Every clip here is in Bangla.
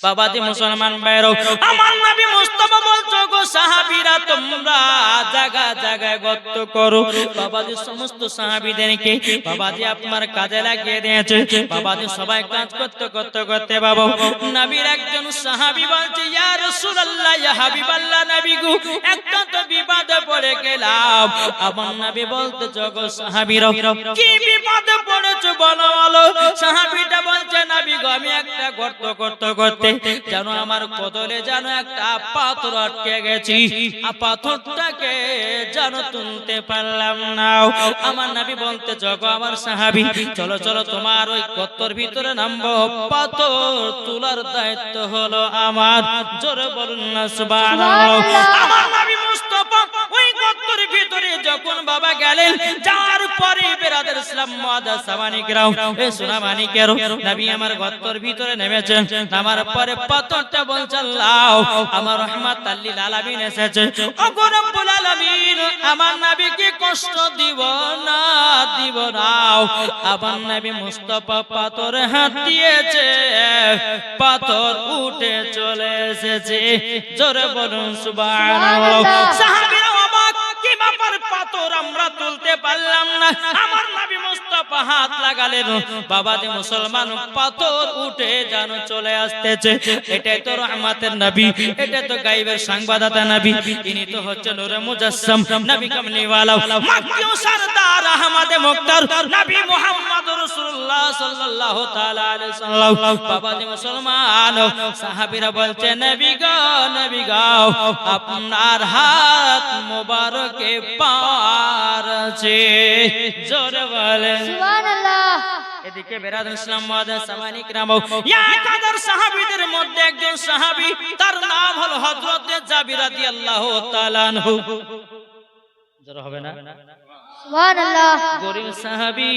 বাবাজি মুসলমান ভাইরা, আমার নবী মুস্তাফা বলছো গো সাহাবীরা তোমরা জায়গা জায়গায় গর্ত করো। বাবাজি সমস্ত সাহাবীদেরকে বাবাজি আপনার কাজে লাগিয়ে দিয়েছে। বাবাজি সবাই কাজ করতে করতে করতে বাবা নবীর একজন সাহাবী বলছে ইয়া রাসূলুল্লাহ ইয়া হাবিবাল্লাহ নবী গো একটা তো বিপদে পড়ে গেলাম। আমার নবী বলতে গো সাহাবীরা কি বিপদে পড়েছো বলো বলো। সাহাবীটা বলছে নবী গো আমি একটা গর্ত করতে করতে যেন আমার কদলে যেন একটা পাথর আটকে গেছি, পাথরটাকে যেন তুলতে পারলাম না। আমার নবী বলতে জগো আমার সাহাবী চলো চলো তোমার ওই গর্তের ভিতরে নামবো, পাথর তোলার দায়িত্ব হলো আমার। জোরে বলুন না সুবহানাল্লাহ। আমার নবী মুস্তাফা ওই গর্তের ভিতরে যখন বাবা গেলেন যার পরে বেরাদার ইসলাম মুআদ্দাস সামানিকরাও এ সোনা মানিকেরও নবী আমার গর্তের ভিতরে নেমেছেন। নামার পরে পাথরটা বলছে আল্লাহ আমার রাহমাতাল লিল আলামিন এসেছে, ওগো রব্বুল আলামিন আমার নবীকে কষ্ট দিব না দিব না। আমার নবী মুস্তাফা পাথর হাত দিয়েছে, পাথর উঠে চলে এসেছে। জোরে বলুন সুবহানাল্লাহ। সাহাবীরা অবাক, কি ব্যাপার পাথর আমরা তুলতে পারলাম না। আমার নবী মুস্তাফা হাত লাগালেন, বাবাজি মুসলমান পাথর উঠে যেন চলে আসতেছে। এটাই তো রহমতের নবী, এটা তো গায়বের সংবাদদাতা নবী, ইনি তো হচ্ছে নূরে মুজাসসাম নবী কামলিওয়ালা মক্কি ও সরদার আহমদ মুখতার নবী মুহাম্মদ রাসূলুল্লাহ সাল্লাল্লাহু তাআলা আলাইহি সাল্লাম। বাবাজি মুসলমান সাহাবীরা বলছে নবী গো আপনার হাত মোবারকে পার আছে। জোরে বলেন সুবহানাল্লাহ। এদিকে বেরাদার ইসলাম মুআদ্দাস সামানিকরাম এক হাজার সাহাবীদের মধ্যে একজন সাহাবী তার নাম হলো হযরত জাবির রাদিয়াল্লাহু তাআলা আনহু। জোরে হবে না সুবহানাল্লাহ। গরিব সাহাবী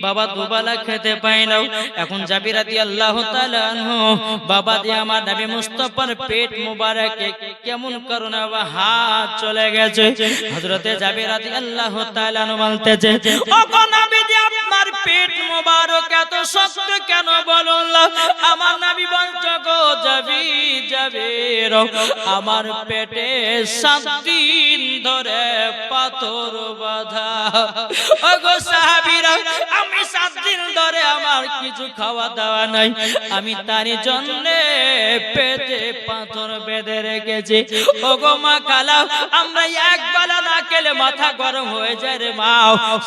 বাবা দুবেলা খেতে পায় না। এখন জাবির রাদিয়াল্লাহু তাআলা আনহু বাবা দিয়ে আমার নবী মুস্তাফার পেট মোবারকে কেমন করুণা বা হাত চলে গেছে। হযরতে জাবির রাদিয়াল্লাহু তাআলা আনহু বলতেছে ওগো নবীজি আপনার পেট মোবারক এত শক্ত কেন বলুন। আমার নবী বলছে গো জাবির আমার পেটে 7 দিন ধরে পাথর বাঁধা। ওগো সাহাবীরা আমি 7 দিন ধরে আমার কিছু খাওয়া দাওয়া নাই, আমি তারই জন্য পেটে পাথর বেঁধে রেখেছি। ওগো মা কালা আমরা এক বেলা না খেলে মাথা গরম হয়ে যায় রে মা।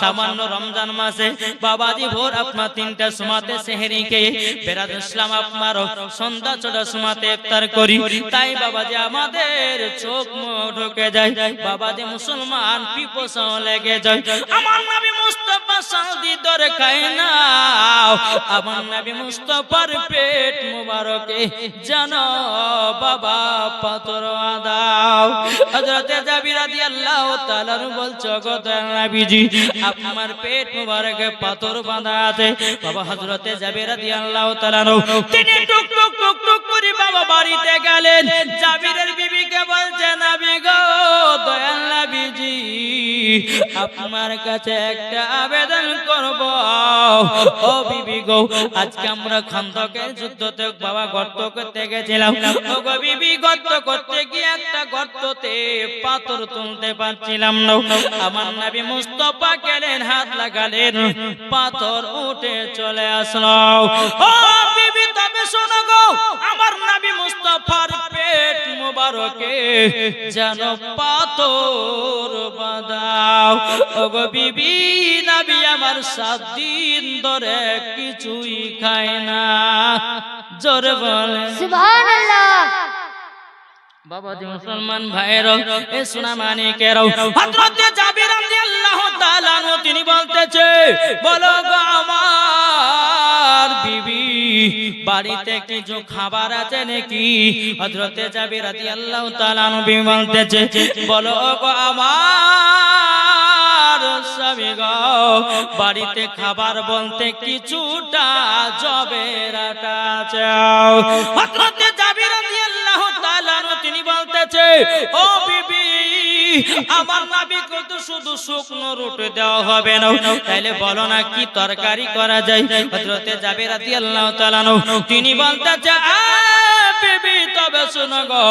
সামান্য রমজান মাসে বাবাজি ভোর আপনার 3টার সময়তে সেহরি খেয়ে বেরাদার ইসলাম আপনার সন্ধ্যা 6টার সময়তে ইফতার করি, তাই বাবাজি আমাদের চোখ মুখ ঢুকে যায়। বাবাজি মুসলমান পিপাসা লেগে যায়। আমার নবী মুস্তাফা সাদি ধরে খায় না, আমার নবী মুস্তাফার পেট মোবারকে জানো বাবা পাথর দাও। হযরত জাবির রাদিয়াল্লাহু তাআলা বলছো গো নবীজি আপনার পেট মোবারকে পাথর বাঁধা আছে। বাবা হযরত জাবির রাদিয়াল্লাহু তাআলা তিনি টুক টুক টুক টুক করে বাবা বাড়িতে গেলেন। জাবিরের বিবিকে বলছে নবী গো দয়াল নবীজি আপনার কাছে একটা আবেদন করব। ও বিবি গো আজকে আমরা খন্দকের যুদ্ধতে বাবা গর্ত করতে গেছিলাম। ও গো বিবি গর্ত করতে গিয়ে একটা গর্ততে পাথর তুলতে পারছিলাম না। আমার নবী মুস্তাফা গেলেন হাত লাগালেন, পাথর উঠে চলে আসলো। ও বিবি তবে শোনো গো আমার নবী মুস্তাফার পেট মোবারকে যেন পাথর বাঁধাও। ওগো বিবি নবী আমার 7 দিন ধরে কিছুই খায় না। জোরে বলেন সুবহানাল্লাহ। বাবাজি মুসলমান ভাইরা এ সোনা মানিকেরাও হযরত জাবির রাদিয়াল্লাহু তাআলা তিনি বলতেছে বলো গো আমার বিবি বাড়িতে কিছু খাবার আছে নাকি। হযরত জাবির রাদিয়াল্লাহু তাআলা নবী বলতেছে বলো গো আমার স্বামী গো বাড়িতে খাবার বলতে কিছুটা জবের আটা চাও। হযরত জাবির রাদিয়াল্লাহু তাআলা তিনি বলতেছে ও বিবি আমার নবীকে তো শুধু শুকনো রুটি দেওয়া হবে না, তাইলে বলো না কি তরকারি করা যায়। হযরত জাবির রাদিয়াল্লাহু তাআলা তিনি বলতেছে যাবে শোনো গো,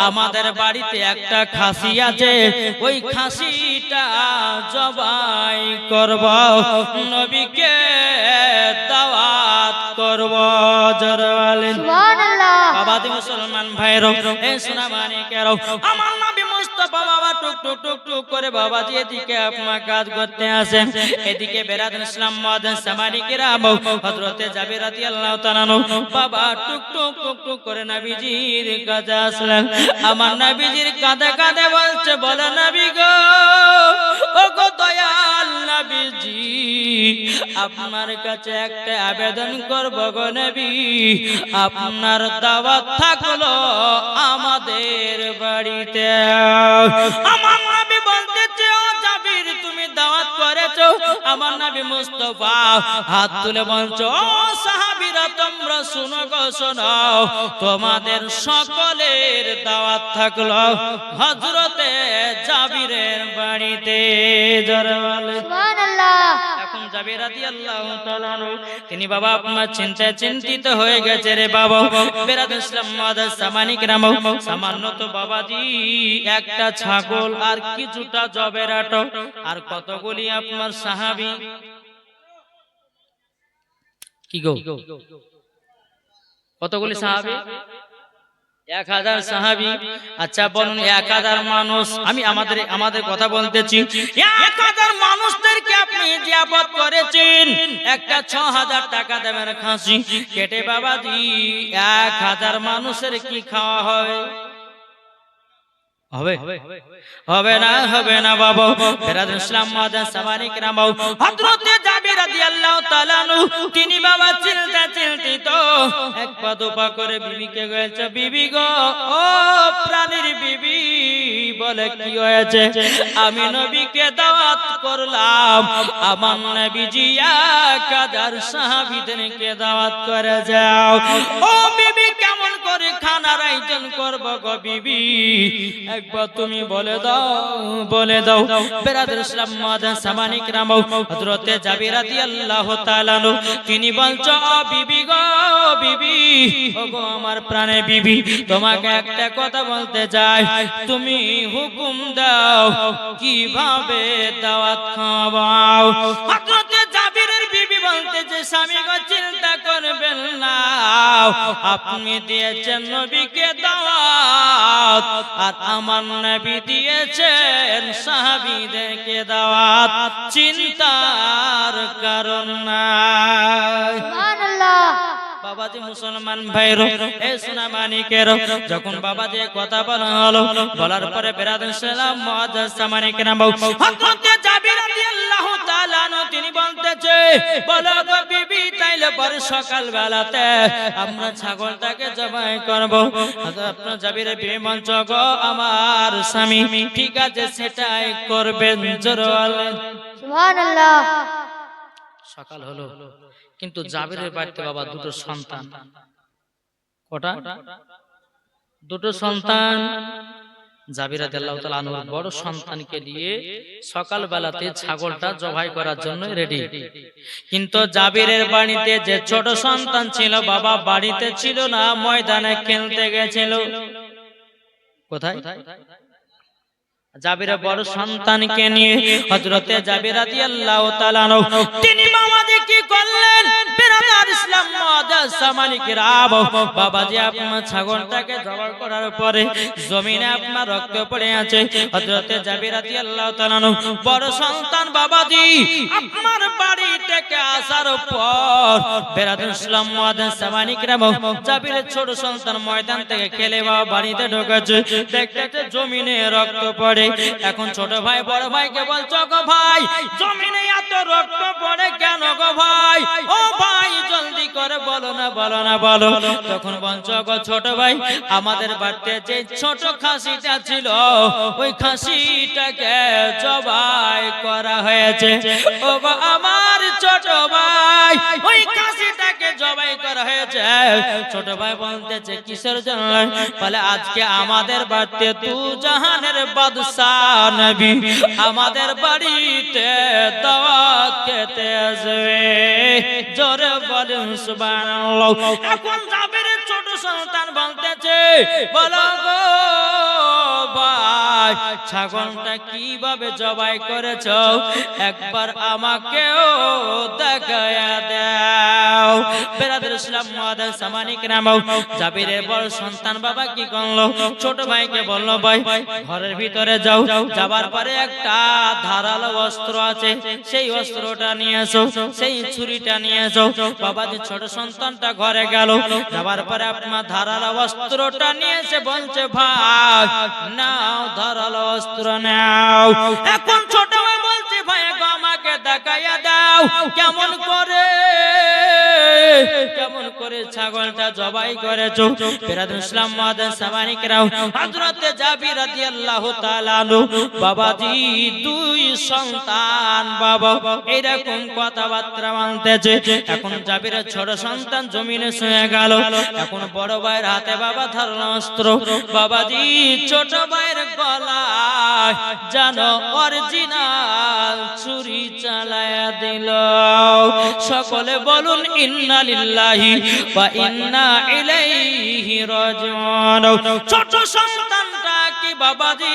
আমাদের বাড়িতে একটা খাসি আছে, ওই খাসিটা জবাই করব, নবীকে দাওয়াত করব। জোরে বলেন সুবহানাল্লাহ। বাবাজি মুসলমান ভাইরা, এই সোনা মানিকেরা, আমার নবী মুস্তাফা বাবা টুক টুক টুক টুক করে বাবাজি এদিকে আপনার কাজ করতে আসেন, এদিকে বেরাদুল ইসলাম মুআজ্জিন সামানিকেরা হযরতে জাবির রাদিয়াল্লাহু তাআলা বাবা টুক টুক টুক টুক করে নবীজির কাছে আসলেন। আমার নবীজির কাঁধে কাঁধে বলছে, বলে নবী গো, ও গো দয়াল নবীজি, আপনার কাছে একটা আবেদন করব গো নবী, আপনার দাওয়াত থাকলো আমাদের বাড়িতে। আমার নবী বলতেছে, ও জাবির তুমি দাওয়াত করেছো? আমার নবী মুস্তাফা হাত তুলে বলছো, ও সাহাবীরা তোমরা শুনো গো শোনো, তোমাদের সকলের দাওয়াত থাকলো হযরতে জাবিরের বাড়িতে। জোরে বলেন সুবহানাল্লাহ। এখন জাবির রাদিয়াল্লাহু তাআলা তিনি বাবা আপনার চিন্তায় চিন্তিত হয়ে গেছে রে বাবা। বেরাদুল ইসলাম মুআজ্জিন সামানিকরাম, সামান্য তো বাবাজি একটা ছাগল আর কিছুটা জবের আটো আর কতগুলি আপনার সাহাবী, কি গো কতগুলি সাহাবী? 1000 সাহাবী। আচ্ছা বলুন 1000 মানুষ, আমি আমাদের কথা বলতেছি, 1000 মানুষদেরকে আপনি জিয়ারত করেছেন, একটা 6000 টাকা দামের খাসি কেটে বাবাজি 1000 মানুষের কি খাওয়া হয়? হবে হবে না বাবা। বেরাদুল ইসলাম মুআজ্জিন সামানিকরাম, হযরতে জাবির রাদিয়াল্লাহু তাআলা আনহু তিনি বাবা চিন্তিত এক পা দুপা করে বিবিকে বলছে, বিবি গো, ও প্রাণীর বিবি, বলে কি হয়েছে? আমি নবীকে দাওয়াত করলাম, আমার নবীজি 1000 সাহাবীদেরকে দাওয়াত করে যাও। ও বিবি, কেমন করে খানার আয়োজন করব গো বিবি, একবার তুমি বলে দাও। বেরাদুল ইসলাম মুআজ্জিন সামানিকরাম, হযরতে জাবির রাদিয়াল্লাহু তাআলা তিনি বলছো, ও বিবি গো, বিবি, ও গো আমার প্রাণের বিবি, তোমাকে একটা কথা বলতে চাই, তুমি হুকুম দাও কিভাবে দাওয়াত খাওয়াও। হযরতে জাবিরের বিবি বলতে যে, স্বামী গো চিন্তা করবেন না, আপনি দিয়েছেন নবীকে দাওয়াত, আর আমার নবী দিয়েছেন সাহাবীদেরকে দাওয়াত, চিন্তার কারণ নাই। সুবহানাল্লাহ। বাবাজি মুসলমান ভাইরা, এ সোনা মানিকের, যখন বাবাজি কথা বলা হলো, বলার পরে বেরাদুল ইসলাম মুআজ্জিন সামানিকরাম, হযরতে জাবির রাদিয়াল্লাহু তাআলা তিনি বলতেছে, বলো গো বিবি, তাইলে পরে সকাল বেলাতে আমরা ছাগলটাকে জবাই করব। আপনার জাবির বিবি বলছো, গো আমার স্বামী, ঠিক আছে সেটাই করবেন। জোরে বলেন সুবহানাল্লাহ। সকাল হলো, কিন্তু জাবিরের বাড়িতে বাবা দুটো সন্তান। কটা? দুটো সন্তান। জাবির রাদিয়াল্লাহু তাআলা আনহুর বড় সন্তানকে নিয়ে সকাল বেলাতে ছাগলটা জবাই করার জন্য রেডি। কিন্তু জাবিরের বাড়িতে যে ছোট সন্তান ছিল বাবা বাড়িতে ছিল না, ময়দানে খেলতে গেছিল। কোথায়? জাবিরের বড় সন্তানকে নিয়ে হযরতে জাবির রাদিয়াল্লাহু তাআলা আনহু তিনি বাবাজি কি করলেন? বেরাদুল ইসলাম মুআজ্জিন সামানিকরাম, বাবাজি আপনার ছাগলটাকে জবাই করার পরে জমিনে আপনার রক্ত পড়ে আছে। হযরতে জাবির রাদিয়াল্লাহু তাআলা আনহু বড় সন্তান বাবাজি আপনার বাড়ি থেকে আসার পর বেরাদুল ইসলাম মুআজ্জিন সামানিকরাম, জাবিরের ছোট সন্তান ময়দান থেকে খেলে বাবা বাড়িতে ঢোকেছে, দেখতে জমিনে রক্ত পড়ে। এখন ছোট ভাই বড় ভাইকে বলছো, গো ভাই, জমিনে এত রক্ত পড়ে কেন গো ভাই? ও ভাই জলদি করে বলো না বলো। তখন বলছো, গো ছোট ভাই, আমাদের বাড়িতে যে ছোট খাসিটা ছিল, ওই খাসিটাকে জবাই করা হয়েছে। ও গো আমার ছোট ভাই, ওই খাসিটাকে জবাই করা হয়েছে। ছোট ভাই বলতেছে, কিসের জন্য? বলে আজকে আমাদের বাড়িতে তু জাহানের বাদশাহ নবী আমাদের বাড়িতে দাওয়াত খেতে আসবে। জোরে বলুন সুবহানাল্লাহ। এখন জাবিরের ছোট সন্তান সন্তান বলতেছে, বলো গো ভাই, ছাগলটা কিভাবে জবাই করেছ, একবার আমাকেও দেখায়া দাও। বেরাদর ইসলাম মুআদ্দাস সামানিক নামাও, জাবিরের বড় সন্তান বাবা কি করলো, ছোট ভাইকে বলল, ভাই ঘরের ভিতরে যাও, যাবার পরে একটা ধারালো অস্ত্র আছে, সেই অস্ত্রটা নিয়ে এসো, সেই ছুরিটা নিয়ে এসো। বাবাজি ছোট সন্তানটা ঘরে গেল, যাবার পরে আপনার ধারালো অস্ত্রটা নিয়ে এসে বলছে, ভাই নাও ধারালো অস্ত্র নাও। এখন ছোট ভাই বলছে, ভাই গো আমাকে দেখাইয়া দাও কেমন করে ছাগলটা জবাই করেছো। বেরাদর ইসলাম মুআদ্দাস সামানিক রাও, হযরত জাবির রাদিয়াল্লাহু তাআলা আনহু বাবাজি দুই সন্তান বাবা এরকম কথাবার্তা বলতেছে। এখন জাবিরের ছোট সন্তান জমিনে শুয়ে গেল, এখন বড় ভাইয়ের হাতে বাবা ধারালো অস্ত্র। বাবাজি ছোট ভাইয়ের গলায় জানো অরিজিনাল ছুরি চালায়া দিল। সকলে বলুন ইন্না লিল্লাহি ওয়া ইন্না ইলাইহি রাজিউন। ছোট সন্তানটা কি বাবাজি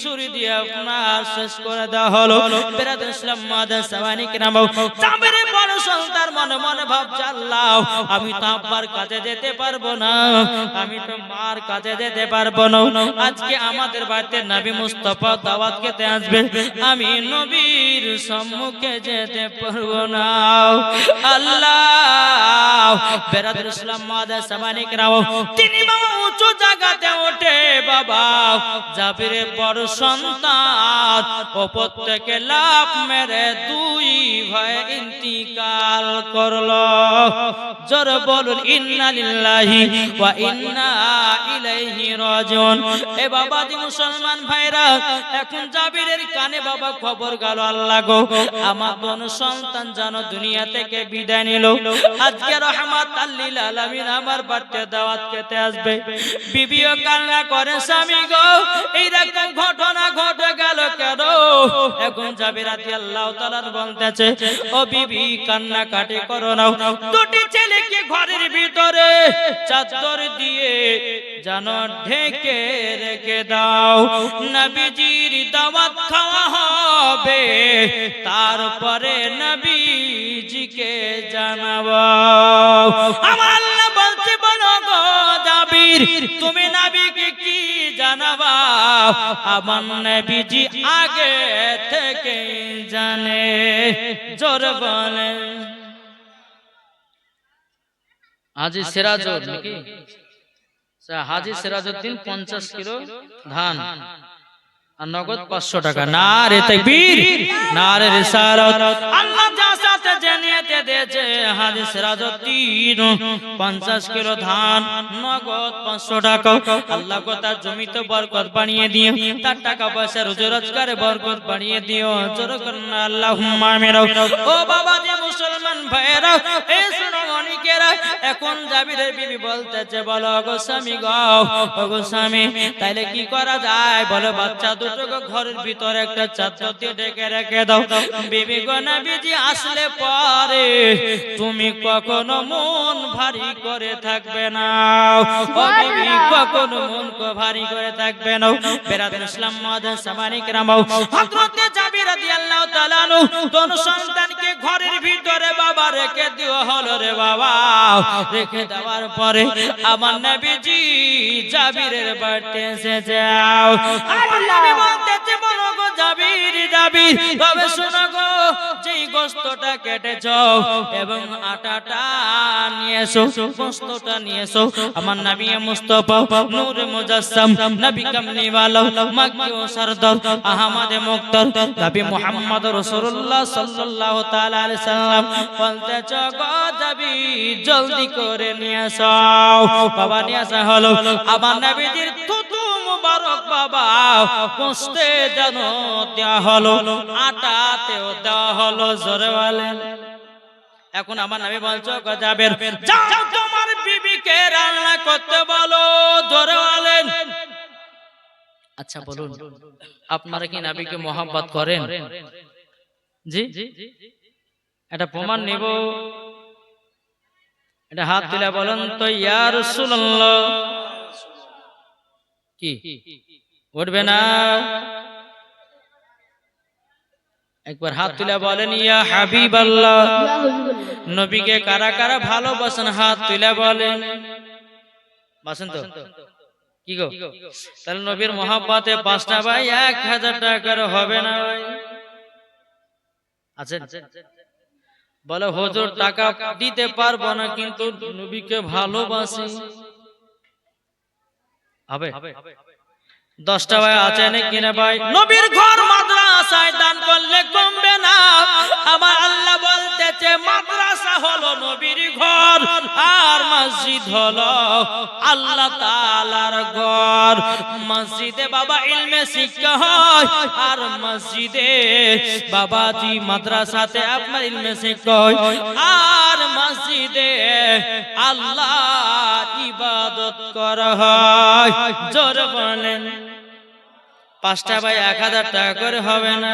ছুরি দিয়ে আপনার শেষ করে দেওয়া হলো। বেরাদর ইসলাম মুআদ্দাস সামানিক নামাও, জাবিরের বড় সন্তান মনে মনে ভাবছে, আল্লাহ আমি তো আব্বার কাছে যেতে পারবো না, আমি তো মার কাছে যেতে পারবো না, আজকে আমাদের বাড়িতে নবী মুস্তাফা দাওয়াত খেতে আসবে, আমি নবীর সম্মুখে যেতে পারবো না। আল্লাহ বেরাদর ইসলাম মুআদ্দাস সামানিক রাও, তিনি বাবা উঁচু জায়গাতে ওঠে, বাবা জাবিরের বড় সন্তান ওপর থেকে লাফ মেরে দুই ভাই ইন্তিকাল করলো। জোরে বলুন ইন্না লিল্লাহি ওয়া ইন্না ইলাইহি রাজিউন। এ বাবাজি মুসলমান ভাইরা, এখন জাবিরের কানে বাবা খবর গেল, আল্লাহ গো আমার কোন সন্তান জানো দুনিয়া থেকে বিদায় নিল, আজকে রাহমাতাল লিল আলামিন আমার বাড়িতে দাওয়াত খেতে আসবে। বিবিও কান্না করে, স্বামী গো এইরকম ঘটনা ঘটে গেল কেন? এখন জাবির রাদিয়াল্লাহু তাআলা বলতেছে, ও বিবি কান্না কাটি করো না, দুটি ছেলেকে ঘরের ভিতরে চাদর দিয়ে জানো ঢেকে রেখে দাও, নবীজির দাওয়াত খাওয়া হবে, তারপরে নবীজিকে জানাবো। আমার আল্লাহ বলছে, বলো গো জাবির তুমি নবীকে কি জানাবা? আমার নবীজি আগে থেকে জানে। জোর বলেন হাজী সিরাজুল নাকি হাজী সিরাজউদ্দিন 50 কিলো ধান আর নগদ 500 টাকা। নারে তাকবীর, নারে রিসালাত। আল্লাহ যা সাথে জানিয়ে দিয়েছে, হাজী সিরাজউদ্দিন 50 কিলো ধান নগদ 500 টাকা। আল্লাহ কো তার জমিতে বরকত বানিয়ে দিও, তার টাকা পয়সা রোজি রোজগারে বরকত বানিয়ে দিও। জোরে করুন আল্লাহুম্মা আমিন। ও বাবাজি মুসলমান ভাইরা, এই শুনো অনেকেরা, এখন জাবিরের বিবি বলতেছে, বলো গো স্বামী গো, ও গো স্বামী তাইলে কি করা যায় বলো? বাচ্চা দুটোকে ঘরের ভিতরে একটা চাদর দিয়ে ঢেকে রেখে দাও। বিবি গো নবীজি আসলে পরে তুমি কখনো মন ভারী করে থাকবে না, ও বিবি কখনো মন ভারী করে থাকবে না। বেরাদর ইসলাম মুআদ্দাস সামানিক রামাও, হযরত জাবির রাদিয়াল্লাহু তাআলা আনহু দোনো সন্তানকে ঘরের ভিতরে বাবা রেখে দিও হলো রে বাবা। রেখে দেওয়ার পরে আমার নবীজি জাবিরের বাড়িতে এসে যাও। আমার নবী বলতেছে, বলো গো জাবির, জাবির তবে শোনো গো, যেই গোশতটা কেটেছো এবং আটাটা নিয়ে এসো, গোশতটা নিয়ে এসো। আমার নবী মুস্তাফা নূরে মুজাসসাম, নবী কামলিওয়ালা, মক্কি ও সরদার, আহমদ মুক্তার, নবী মুহাম্মদ রাসূলুল্লাহ সাল্লাল্লাহু তাআলা আলাইহি সাল্লাম বলতেছো গো জাবির জলদি করে নিয়ে আসো। বাবা নিয়ে আসা হলো। আমার নবীজির থুতু মুবারক বাবা কষ্টে যেন দেওয়া হলো, আটাতেও দেওয়া হলো। জোরে বলেন। এখন আমার নবী বলছো গো জাবির, যাও তোমার বিবিকে রান্না করতে বলো। জোরে বলেন। আচ্ছা বলুন, আপনারা কি নবীকে মহব্বত করেন? জি, এটা প্রমাণ নেব। এটা হাত তুলে বলেন তো ইয়া রাসূলুল্লাহ। কি উঠবে না? একবার হাত তুলে বলেন ইয়া হাবিবাল্লাহ। নবীকে কারা কারা ভালোবাসেন হাত তুলে বলেন। বাসেন তো? কি গো, তাহলে নবীর মহব্বতে 5টা ভাই 1000 টাকার হবে না ভাই? আছেন? বলে হুজুর টাকা দিতে পারবো না, কিন্তু নবীকে ভালোবাসি। হবে? 10টা ভাই আছে নাকি না ভাই? নবীর ঘর মাদ্রাসায় দান করলে কমবে না। আমার আল্লাহ বলতেছে মাদ্রাসা হলো নবীর ঘর, আর মসজিদ হলো আল্লাহ তাআলার ঘর। মসজিদে বাবা ইলমে শিক্ষা হয়, আর মসজিদে বাবাজি মাদ্রাসাতে আপনার ইলমে শিক্ষা হয়, আর মসজিদে আল্লাহ ইবাদত করা হয়। জোরে বলেন। 5টা ভাই 1000 টাকা করে হবে না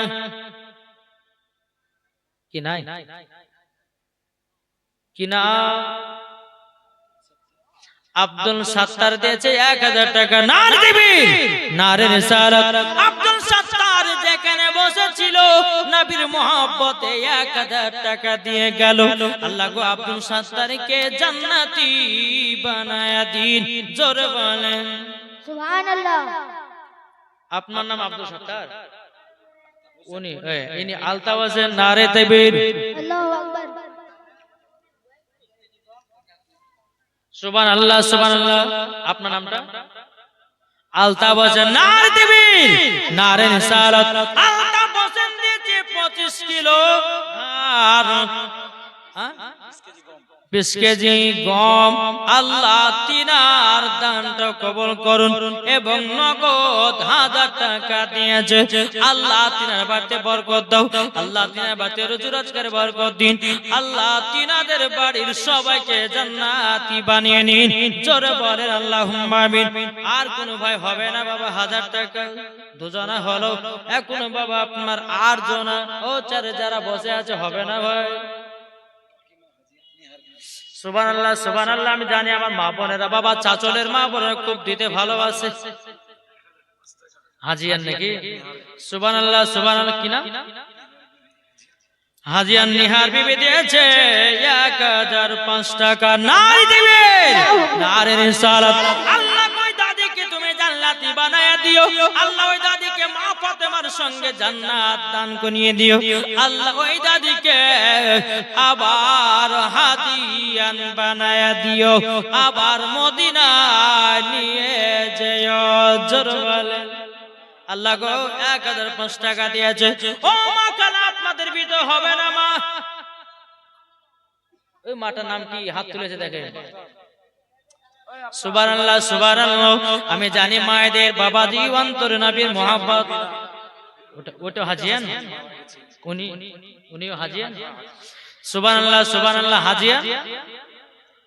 কি? নাই কি না? আব্দুল সাত্তার দিয়েছে 1000 টাকা। নার দিবি নারে রিসালাত। আব্দুল সাত্তার যেখানে বসেছিল নবীর মহব্বতে 1000 টাকা দিয়ে গেল। আল্লাহ গো আব্দুল সাত্তারকে জান্নাতি বানায়া দিন। জোরে বলেন সুবহানাল্লাহ। আপনার নাম আব্দুল সাত্তার? ইনি আলতাওয়াজের নারে তাকবীর। আল্লাহু আকবার। সুবহানাল্লাহ সুবহানাল্লাহ। আপনার নামটা? আলতাওয়াজের নারে তাকবীর, নারে রিসালাত। আলতাওয়াজের দিয়েছে 25 কিলো ধান, 20 কেজি গম। আল্লাহ তিনার দানটা কবুল করুন, এবং নগদ 1000 টাকা দিয়েছে। আল্লাহ তিনার বাড়িতে বরকত দাও। আল্লাহ তিনার বাড়িতে রুজি রোজগারে বরকত দিন। আল্লাহ তিনাদের বাড়ির সবাইকে জান্নাতি বানিয়ে নিন। জোরে বলেন আল্লাহুম্মা আমিন। আর কোন ভাই হবে না বাবা 1000 টাকা? দুজনা হলো এখন বাবা আপনার 8 জনা ও চারে যারা বসে আছে হবে না ভাই? সুবহানাল্লাহ সুবহানাল্লাহ। আমি জানি আমার মা বোনেরা বাবা চাচলের মা বোনেরা খুব দিতে ভালোবাসে। হাজিয়ান নাকি? সুবহানাল্লাহ সুবহানাল্লাহ। কি নাম? হাজিয়ান নিহার বিবি দিয়েছে 1005 টাকা। নাই দিবে নারে রিসালাত। আল্লাহ কই দাদিকে তুমি জান্নাতি বানায়া দিও। আল্লাহ ওই দাদিকে মা ফাতেমার সঙ্গে জান্নাত দান করিয়ে দিও। আল্লাহ ওই দাদিকে আবার হাদিয়ান বানায়া দিও, আবার মদিনা নিয়ে যেও। জোরে বলেন আল্লাহ গো 1005 টাকা দিয়েছে। ও মা কালা আপনাদের বিদয় হবে না মা? ওই মাটার নাম কি? হাত তুলেছে দেখেন। সুবহানাল্লাহ সুবহানাল্লাহ। আমি জানি মায়েদের বাবাজি অন্তরে নবীর মহব্বত। ওটা হাজিয়ান, উনিও হাজিয়ান। সুবহানাল্লাহ সুবহানাল্লাহ। হাজিয়া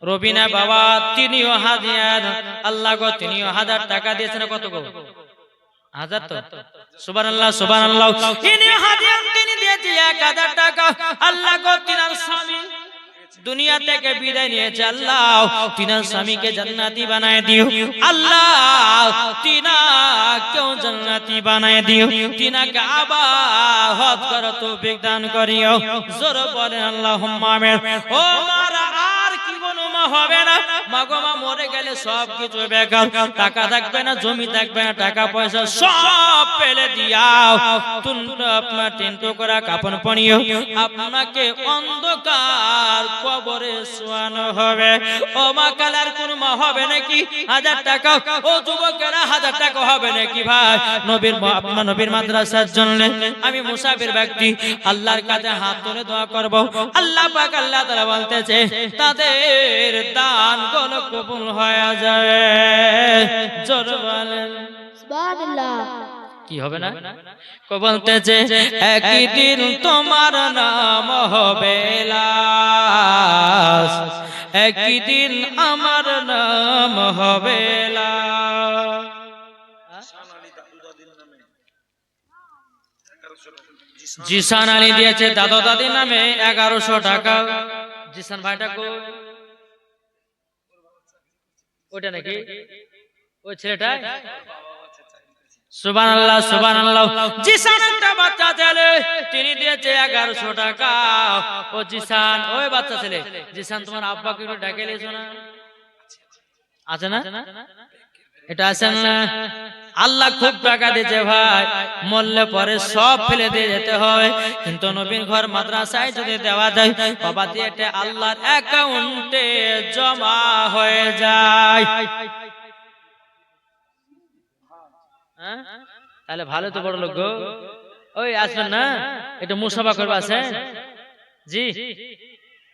রবিনা বাবা তিনিও হাজিয়ান। আল্লাহ গো তিনিও 1000 টাকা দিয়েছেন। কত গো? 1000 তো? সুবহানাল্লাহ সুবহানাল্লাহ। তিনি হাজিয়ান, তিনি দিয়েছে 1000 টাকা। আল্লাহ গো তিনার স্বামী দুনিয়া থেকে বিদায় নিয়েছে। আল্লাহ তিনার স্বামীকে জান্নাতি বানায় দিও। আল্লাহ তিনাকেও জান্নাতি বানায় দিও। তিনাকে আবার হজ করার তৌফিক দান করিও। জোরে বলেন আল্লাহুম্মা আমিন। ও মারা আর কি কোনো মা হবে না? মা গো মা মরে গেলে সব কিছু বেকার। টাকা থাকবে না, জমি থাকবে না, টাকা পয়সা সব ফেলে দিয়াও তোমরা আপনার টেন্টো করা কাপড় পরিও। আপনাকে অন্ধকার কবরে শোয়ানো হবে। ও মা কালার কোন মা হবে নাকি 1000 টাকা? ও যুবকেরা 1000 টাকা হবে নাকি ভাই? নবীর আপনার নবীর মাদ্রাসার জন্য আমি মুসাফির ব্যক্তি আল্লাহর কাছে হাত তুলে দোয়া করব। আল্লাহ পাক আল্লাহ তাআলা বলতেছে তাদের দান গুলো কবুল হয়ে যাবে। জোরে বলেন সুবহানাল্লাহ। কি হবে না? কো বলতেছে একদিন তোমার নাম হবে লাশ, একদিন আমার নাম হবে লাশ। জিসান আলী দিয়েছে দাদা দাদির নামে 1100 টাকা। জিসান ভাইটা কো? ওটা নাকি ওই ছেলেটা? সুবহানাল্লাহ সুবহানাল্লাহ। জিসান একটা বাচ্চা ছেলে, তিনি দিয়েছে 1100 টাকা। ও জিসান, ওই বাচ্চা ছেলে, জিসান তোমার আব্বাকে একটু ডেকে লিয়েছো না? আছে না? এটা আছেন না? আল্লাহ খুব টাকা দিয়েছে ভাই, মরলে পরে সব ফেলে দিয়ে যেতে হয়, কিন্তু নবীর ঘর মাদ্রাসায় যদি দেওয়া যায় বাবা দিয়ে এটা আল্লাহর অ্যাকাউন্টে জমা হয়ে যায়। হ্যাঁ, তাহলে ভালো তো বড় লোক গো। ওই আসবেন না, এটা মুসাফা করবে আছেন? জি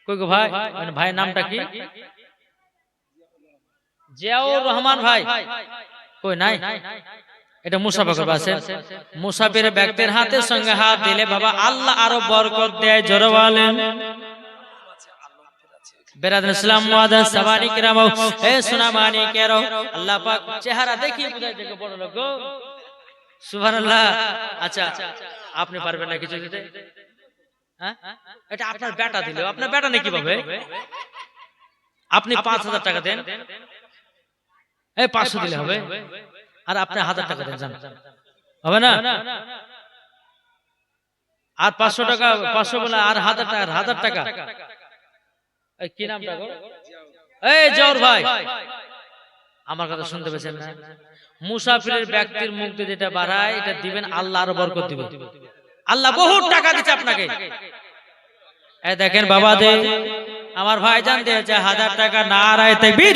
কই গো ভাই, মানে ভাইয়ের নামটা কি? জিয়াউর রহমান ভাই কই নাই? এটা মুসাফা করবে আছেন? মুসাফির ব্যক্তির হাতের সঙ্গে হাত দিলে বাবা আল্লাহ আরো বরকত দেয়। জোরে বলেন। বেরাদার ইসলাম মুআজ্জাজ সাবানি কিরাম, এ সোনা মানিকেরো, আল্লাহ পাক চেহারা দেখি বুঝাই থেকে বড় লোক গো। সুবহানাল্লাহ। আচ্ছা আপনি পারবেন না কিছু দিতে? হ্যাঁ, এটা আপনার বেটা দিল, আপনার বেটা নেই কিভাবে? আপনি 5000 টাকা দেন, এই 500 দিলে হবে, আর আপনি 1000 টাকা দেন, জান হবে না? আর 500 টাকা, 500 বলে আর 1000 টাকা, 1000 টাকা। এই কি নামটা গো? এই জওর ভাই, আমার কথা শুনতে পেয়েছেন না? মুসাফিরের ব্যক্তির মুখ দিয়ে যেটা বাড়ায় এটা দিবেন, আল্লাহ আরো বরকত দিবেন। আল্লাহ বহুত টাকা দিচ্ছে আপনাকে। এই দেখেন বাবা দে, আমার ভাইজান দিয়েছে 1000 টাকা। নারায়ে তাকবীর,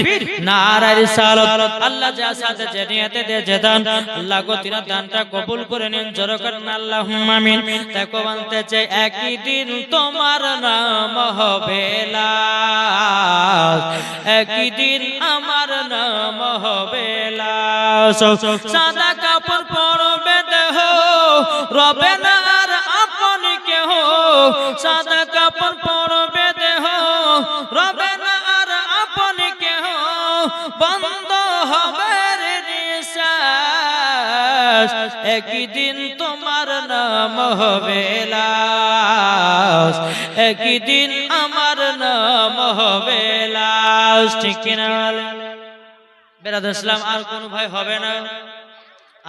নারায়ে রিসালাত। আল্লাহ যা সাথে যে নিয়তে দিয়েছে দান, আল্লাহ গো তিন দানটা কবুল করে নিন। জোরে করেন আল্লাহুম্মা আমিন। দেখো বলতেছে একই দিন তোমার নাম হবে লাশ, একই দিন আমার নাম হবে লাশ। সাদা কাপড় পরবে দেহ, রবে না আর আপন কেহ। সাদা কাপড় পরবে দেহ, রবে না আর আপন কেহ। বন্ধ হবে নিঃশ্বাস, একই দিন তোমার নাম হবে লাশ, একই দিন আমার নাম হবে লাশ। ঠিক কিনা বেরাদার ইসলাম? আর কোন ভাই হবে না?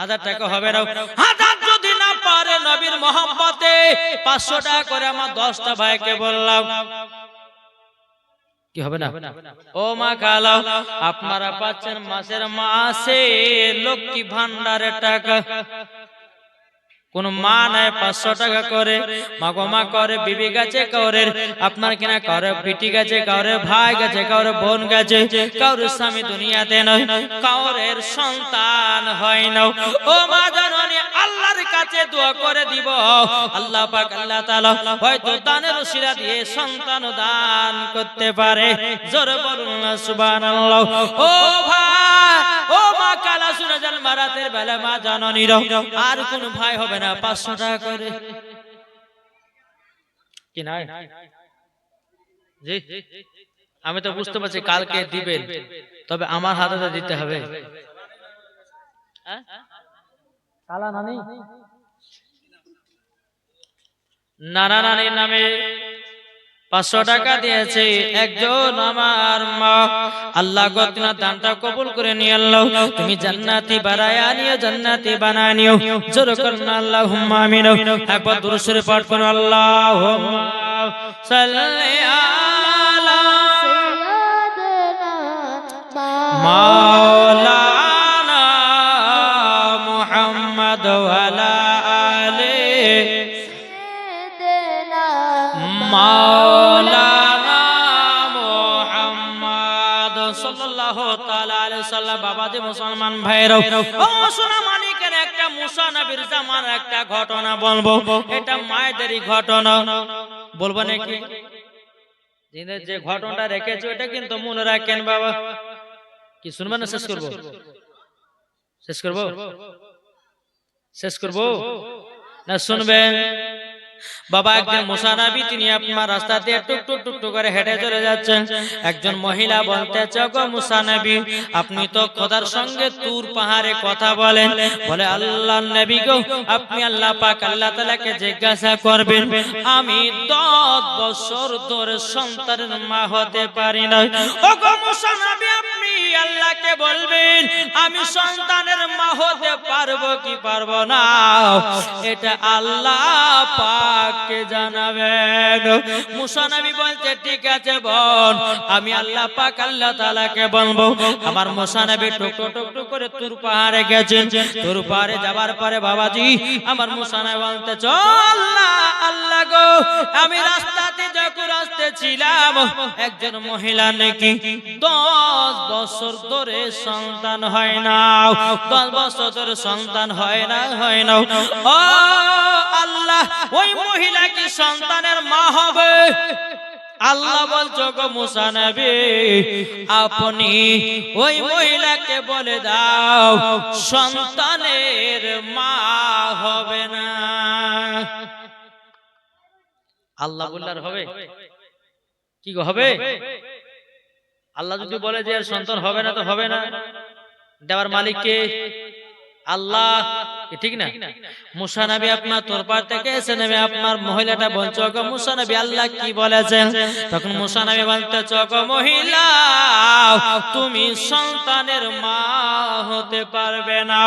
1000 টাকা হবে না। 1000 যদি না পারে নবীর মহব্বতে 500 টাকা করে আমার 10টা ভাইকে বললাম, কি হবে না? ও মা খালাও, আপনারা পাচ্ছেন মাসের মাসে লক্ষ্মী ভান্ডারের টাকা। কোন মা নেয় 500 টাকা করে, মা গো মা করে বিবি গাছে, কাউরে আপনার কিনা কাউরে পিটি গাছে, কাউরে ভাই গাছে, কাউরে বোন গাছে, কাউরে স্বামী দুনিয়াতে নয়, কাউরের সন্তান হয় না। ও মা জননী, আল্লাহর কাছে দোয়া করে দিব, আল্লাহ পাক আল্লাহ তাআলা হয়তো দানের উসিলা দিয়ে সন্তান দান করতে পারে। জোরে বলুন না সুবহানাল্লাহ। ও ভাই, ও মা কালা শুনে যান, মারাতের বেলা মা জননীর আর কোন ভাই হবে না 500 টাকা করে, কি নাই? জি আমি তো বুঝতে পারছি কালকে দিবেন, তবে আমার হাতে দিতে হবে। কালা নানি, নানা নানির নামে 500 টাকা দিয়েছে একজন আমার মা। আল্লাহ গো তোমার দানটা কবুল করে নিয়ে আল্লাহ তুমি জান্নাতি বানায়া নিও, জান্নাতি বানায়া নিও। জোরে করুন আল্লাহুম্মা আমিন। একবার দুরূদ শরীফ পাঠ করুন। আল্লাহুম্মা সাল্লি আলা মাওলানা মুহাম্মদ ওয়া আলা আলি মাওলানা মুহাম্মদ সাল্লাল্লাহু তাআলা আলাইহি সাল্লাম। বাবাজি মুসলমান ভাইরা, ও সোনা মানিকের একটা মুসা নবীর জামানার একটা ঘটনা বলবো। এটা মায়েদেরই ঘটনা, বলবো নাকি? যে ঘটনাটা রেখেছে ওটা কিন্তু মনে রাখেন বাবা। কি শুনবেন না শেষ করব? শেষ করব? শেষ করব না শুনবেন? বাবা একজন মুসা নবী, তিনি আপনার রাস্তা দিয়ে টুকটুক টুকটুক করে হেঁটে চলে যাচ্ছেন। একজন মহিলা বলতেছে, গো মুসা নবী, আপনি তো খোদার সঙ্গে তুর পাহাড়ে কথা বলেন। বলে, আল্লাহর নবী গো, আপনি আল্লাহ পাক আল্লাহ তাআলাকে জিজ্ঞাসা করবেন, আমি 10 বছর ধরে সন্তানের মা হতে পারি না। ও গো মুসা নবী, আপনি আল্লাহকে বলবেন আমি সন্তানের মা হতে পারবো কি পারবো না, এটা আল্লাহ পাককে জানাবেন। মুসা নবী বলছে ঠিক আছে বল, আমি আল্লাহ পাক আল্লাহ তাআলাকে বলবো। আমার মুসা নবী টুকরো টুকরো করে তুর পাহাড়ে গেছেন। তুর পাহাড়ে যাবার পরে বাবাজি আমার মুসা নবী বলতে চল না আল্লাহ গো, আমি রাস্তাতে যখন আসতেছিলাম একজন মহিলা নাকি 10 বছর ধরে সন্তান হয় না, 10 বছর ধরে সন্তান হয় না। ও আল্লাহ, ওই মহিলা কি সন্তানের মা হবে? আল্লাহ বলছো গো মুসা নবী আপনি ওই মহিলাকে বলে দাও সন্তানের মা হবে না। আল্লাহ বললার হবে কি গো হবে? আল্লাহ যদি বলে যে সন্তান হবে না তো হবে না, দেওয়ার মালিক কে? আল্লাহ, ঠিক না? মুসা নবী আপনার তোরপার থেকে এসে নেমে আপনার মহিলাটা বলছো গো মুসা নবী আল্লাহ কি বলেছেন? তখন মুসা নবী বলতেছ গো মহিলা তুমি সন্তানের মা হতে পারবে না,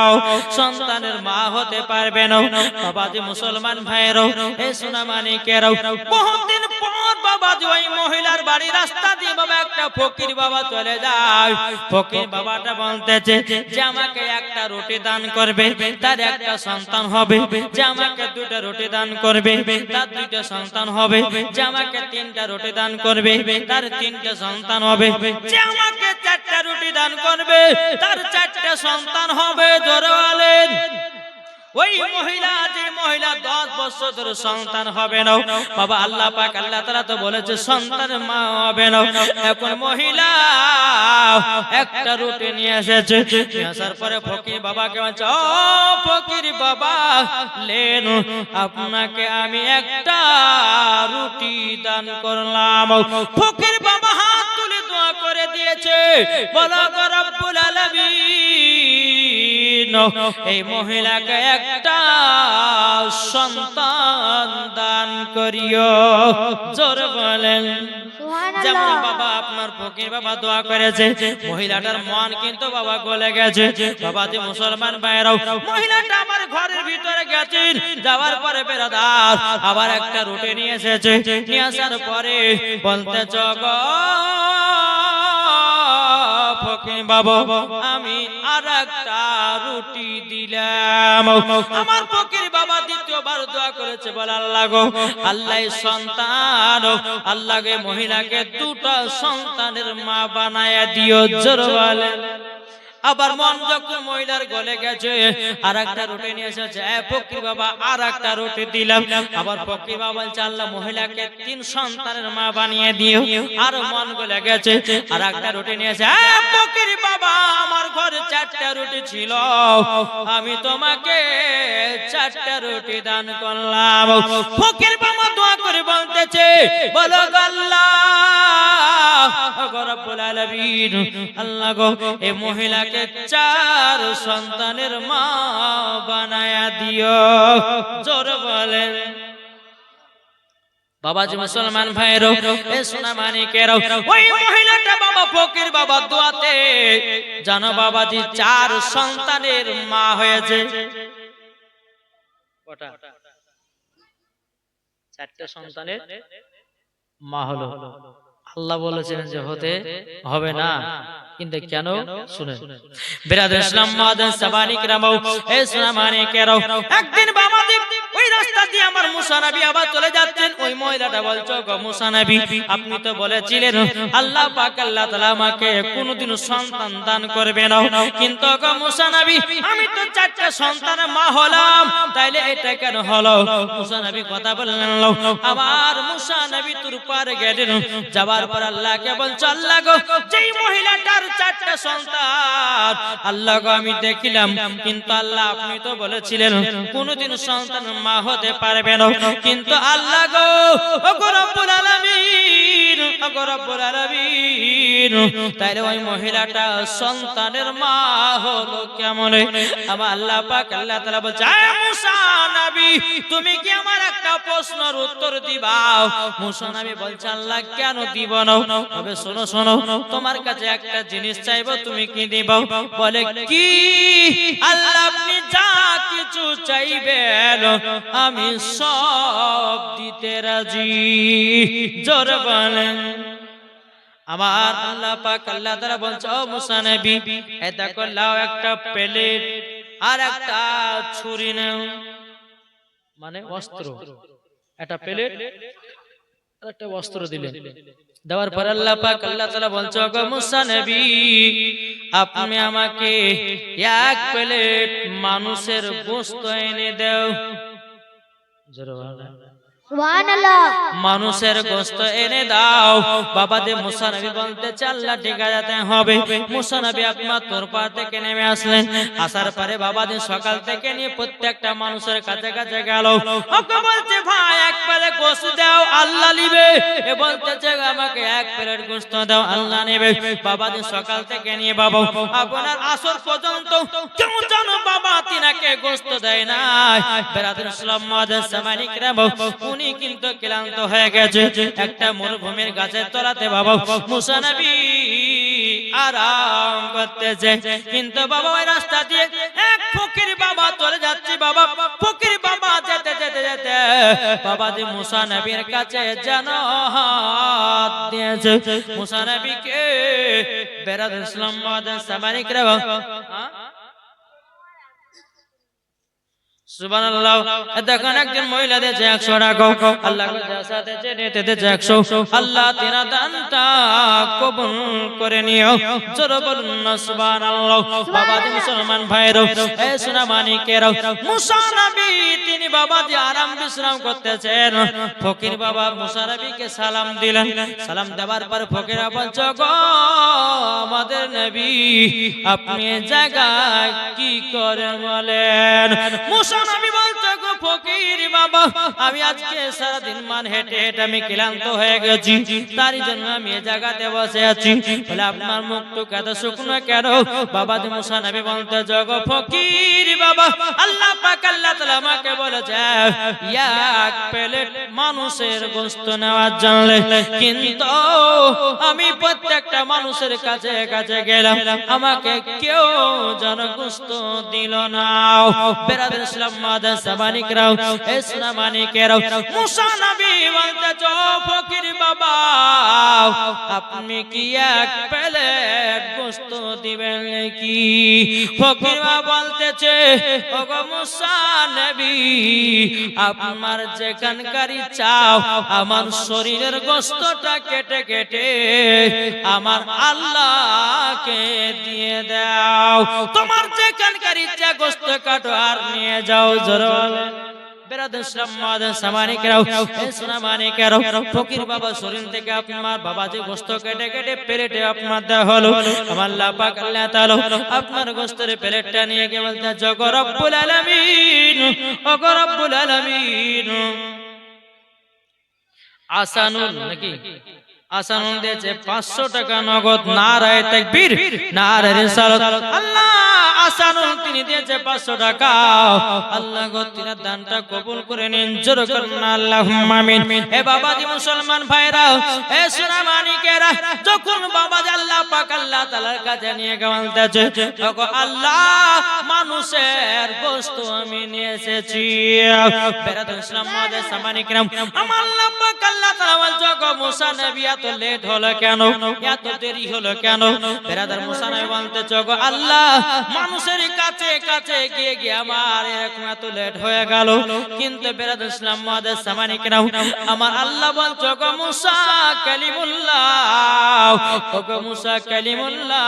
সন্তানের মা হতে পারবে না। বাবাজি মুসলমান ভাইয়েরও এই সোনা মানিকেরও বহুদিন পর বাবাজি ওই মহিলার বাড়ি রাস্তা দিয়ে বাবা একটা ফকির বাবা চলে যায়। ফকির বাবাটা বলতেছে যে আমাকে একটা রুটি দান করবে তার একটা সন্তান হবে, যে আমাকে 2টা রুটি দান করবে তার 2টা সন্তান হবে, যে আমাকে 3টা রুটি দান করবে তার 3টা সন্তান হবে, যে আমাকে 4টা রুটি দান করবে তার 4টা সন্তান হবে। জোরে বলেন। ওই মহিলা যে মহিলা 10 বছর ধরে সন্তান হবে না, বাবা আল্লাহ পাক আল্লাহ তাআলা তো বলেছে সন্তানের মা হবে না। এখন মহিলা একটা রুটি নিয়ে এসেছে, নিয়ে আসার পরে ফকির বাবাকে বলছে ও ফকির বাবা লেন আপনাকে আমি একটা রুটি দান করলাম। ফকির বাবা হাত তুলে দোয়া করে দিয়েছে, বলো গো রব্বুল আলামিন এই মহিলাকে একটা সন্তান দান করিও। জোরে বলেন। যেমন বাবা আপনার ফকির বাবা দোয়া করেছে, মহিলাটার মন কিন্তু বাবা গলে গেছে। বাবা যে মুসলমান ভাইরাও মহিলাটা আমার ঘরের ভিতরে গেছেন, যাওয়ার পরে বেরাদার আবার একটা রুটি নিয়ে এসেছে, নিয়ে আসার পরে বলতে চগ ফকির বাবা আমি আর একটা রুটি দিলাম। আমার ফকির বাবা দ্বিতীয়বার দোয়া করেছে, বলে আল্লাহ গো আল্লাহ সন্তান আল্লাহকে মহিলাকে 2টা সন্তানের মা বানায়া দিও। জোরে বলেন। আবার মন যখন মহিলার গলে গেছে আর একটা রুটি নিয়ে এসেছে, ফকির বাবা আর একটা রুটি দিলাম। আবার ফকির বাবা বলছে আল্লাহ মহিলাকে 3 সন্তানের মা বানিয়ে দিও। আর মন গলে গেছে আর একটা রুটি নিয়ে এসে ফকির বাবা আমার ঘরে 4টা রুটি ছিল, আমি তোমাকে 4টা রুটি দান করলাম। ফকির বাবা দোয়া করে বলতেছে বলো আল্লাহ রব্বুল আলামিন আল্লাহ গো এই মহিলাকে 4 সন্তানের মা বানায়া দিও। জোরে বলেন। বাবাজি মুসলমান ভাইরো এ সোনা মানিকেরও ওই মহিলাটা বাবা ফকির বাবা দোয়াতে জানো বাবাজি 4 সন্তানের মা হয়েছে। কটা? 4টা সন্তানের মা হলো। আল্লাহ বলেছেন যে হতে হবে না, কিন্তু কেন শুনেন। বিরাদর ইসলাম মাদান সাবানি کرامও এই সোনা মানিকেরও একদিন বাবাজি ওই রাস্তা দিয়ে আমার মুসা নবী আবার চলে যাচ্ছেন। ওই মহিলাটা বলছো গো মুসা নবী আপনি তো বলেছিলেন আল্লাহ পাক আল্লাহ তাআলা আমাকে কোনদিন সন্তান দান করবে না, কিন্তু গো মুসা নবী আমি তো 4টা সন্তানের মা হলাম, তাইলে এটা কেন হলো? মুসা নবী কথা বললেন। আবার মুসা নবী তুর পারে গেলেন, যাবার পর আল্লাহকে বলছো আল্লাহ গো যেই মহিলাটার 4টা সন্তান আল্লাহ গো আমি দেখিলাম, কিন্তু আল্লাহ আপনি তো বলেছিলেন কোনদিন সন্তান মা হতে পারবে না, কিন্তু আল্লাহ গো ওগো রব্বুল আলামিন, ওগো রব্বুল আলামিন, তাইলে ওই মহিলাটা সন্তানের মা হলো কেমনে? আমার আল্লাহ পাক আল্লাহ তাআলা বলছে, আয় মুসা নবী, তুমি কি আমার একটা প্রশ্নের উত্তর দিবা? মুসা নবী বলছে, আল্লাহ কেন দিব না? তবে শোনো শোনো, তোমার কাছে একটা জিনিস চাইবো, তুমি কি দিবা? বলে কি? আল্লাহ আপনি যা কিছু চাইবেন আমি সব দিতে রাজি। জোরে বলেন। আমার আল্লাহ পাক আল্লাহ তাআলা বলছে, ও মুসা নবী, এই দেখো লাও একটা প্লেট আর একটা ছুরি নাও, মানে অস্ত্র, একটা প্লেট আর একটা অস্ত্র দিলেন। দেওয়ার পর আল্লাহ পাক আল্লাহ তাআলা বলছে, ও মুসা নবী, আপনি আমাকে এক প্লেট মানুষের গোশত এনে দাও। জোরে বলেন। সুবহানাল্লাহ। মানুষের গোশত এনে দাও। বাবা দে মুসা নবী বলতে আল্লাহ ঠিক আছে হবে। মুসা নবী আপনার তোরপা থেকে নেমে আসলেন। আসার পরে বাবা দিন সকাল থেকে নিয়ে প্রত্যেকটা মানুষের কাছে কাছে গেল। ওকে বলছে, ভাই এক প্লেট গোশত দাও, আল্লাহ নিবে। এ বলতেছে, আমাকে এক প্লেট গোশত দাও, আল্লাহ নেবে। বাবা দিন সকাল থেকে নিয়ে বাবা আপনার আসর পর্যন্ত কেউ জানো বাবা তিনাকে গোশত দেয় না। বেরাদুল ইসলাম মাদার সামানিকরা উনি কিন্তু ক্লান্ত হয়ে গেছে। একটা মরুভূমির গাছের তলাতে বাবা মুসা নবী আরাম করতেছে, কিন্তু বাবা ওই রাস্তা দিয়ে এক ফকির বাবা চলে যাচ্ছে। বাবা ফকির বাবা যেতে যেতে যেতে বাবা দি মুসা নবীর কাছে যেন হাত দিয়েছে। মুসা নবীকে বেরাদুল ইসলাম মাদার সামানিকরা সুবহানাল্লাহ, দেখেন একজন মহিলা দিয়েছে 100 টাকা, আল্লাহ সাথে নিতে দিয়েছে 100। আল্লাহ তিনা দানটা কবুল করে নিও। জোরে বলুন না সুবহানাল্লাহ। বাবাজি মুসলমান ভাইরা, এ সোনা মানিকেরা, মুসা নবী তিনি বাবাজি আরাম বিশ্রাম করতেছেন। ফকির বাবা মুসা নবীকে সালাম দিলেন। সালাম দেওয়ার পর ফকিরা বলছে, গো আমাদের নবী আপনি জায়গায় কি করে বলেন? মুসা নবী বলছে, গো ফকির বাবা, আমি আজকে সারা দিন মান হেঁটে হেঁটে আমি ক্লান্ত হয়ে গেছি, তারই জন্য আমি এই জায়গাতে বসে আছি। বলে আপনার মুখটা এত শুকনো কেন? বাবা দি মুসা নবী বলতে, গো ফকির বাবা, আল্লাহ পাক আল্লাহ তাআলা আমাকে বলেছে এক প্লেট মানুষের গোশত নেওয়ার জন্য, কিন্তু আমি প্রত্যেকটা মানুষের কাছে কাছে গেলাম, আমাকে কেউ যেন গোশত দিল না। বেরাদুল ইসলাম মাদার সামানিকরা, এ সোনা মানিকেরা, মুসা নবী বলতে, ফকির বাবা আপনি কি এক প্লেট গোশত দিবেন নাকি? ফকির বাবা বলতেছে, ওগো মুসা নবী আপনার যেখানকারই চাও আমার শরীরের গোশতটা কেটে কেটে আমার আল্লাহকে দিয়ে দাও। তোমার যেখানকার ইচ্ছা গোশত কাটো আর নিয়ে যাও। জোরে বেরাদুল ইসলাম মাদার সামানিকরা, এ সোনা মানিকেরা, ফকির বাবা শরীর থেকে আপনার বাবাজি গোশত কেটে কেটে প্লেটে আপনার দেওয়া হলো। আমার আল্লাহ পাক আল্লাহ তাআলা আপনার গোশতের প্লেটটা নিয়ে গিয়ে বলতে, ওগো রব্বুল আলামিন, ওগো রব্বুল আলামিন, আসানুল নাকি আসানুল দিয়েছে 500 টাকা নগদ। নারায়ে তাকবীর, নারায়ে রিসালাত। আল্লাহ আসানুল তিনি দিয়েছে 500 টাকা। আল্লাহ গো তিনার দানটা কবুল করে নিন। জোরে করুন আল্লাহুম্মা আমিন। এ বাবাজি মুসলমান ভাইরা, এ সোনা মানিকেরা, যখন বাবাজি আল্লাহ পাক আল্লাহ তাআলার কাছে নিয়ে গেলতেছে, ওগো আল্লাহ মানুষের গোশত আমি নিয়ে এসেছি। বেরাদুল ইসলাম মাদার সামানিকরা, আমার আল্লাহ পাক আল্লাহ তাআলা বলছে, ওগো মুসা নবী এত লেট হলো কেন, এত দেরি হলো কেন? বেরাদার মুসা নবী বলতেছে, ওগো আল্লাহ মানুষের কাছে কাছে গিয়ে গিয়ে আমার এরকম এত লেট হয়ে গেল। কিন্তু বেরাদুল ইসলাম মাদার সামানিকরা, আমার আল্লাহ বলছে, ওগো মুসা কালিমুল্লাহ, ওগো মুসা কালিমুল্লাহ,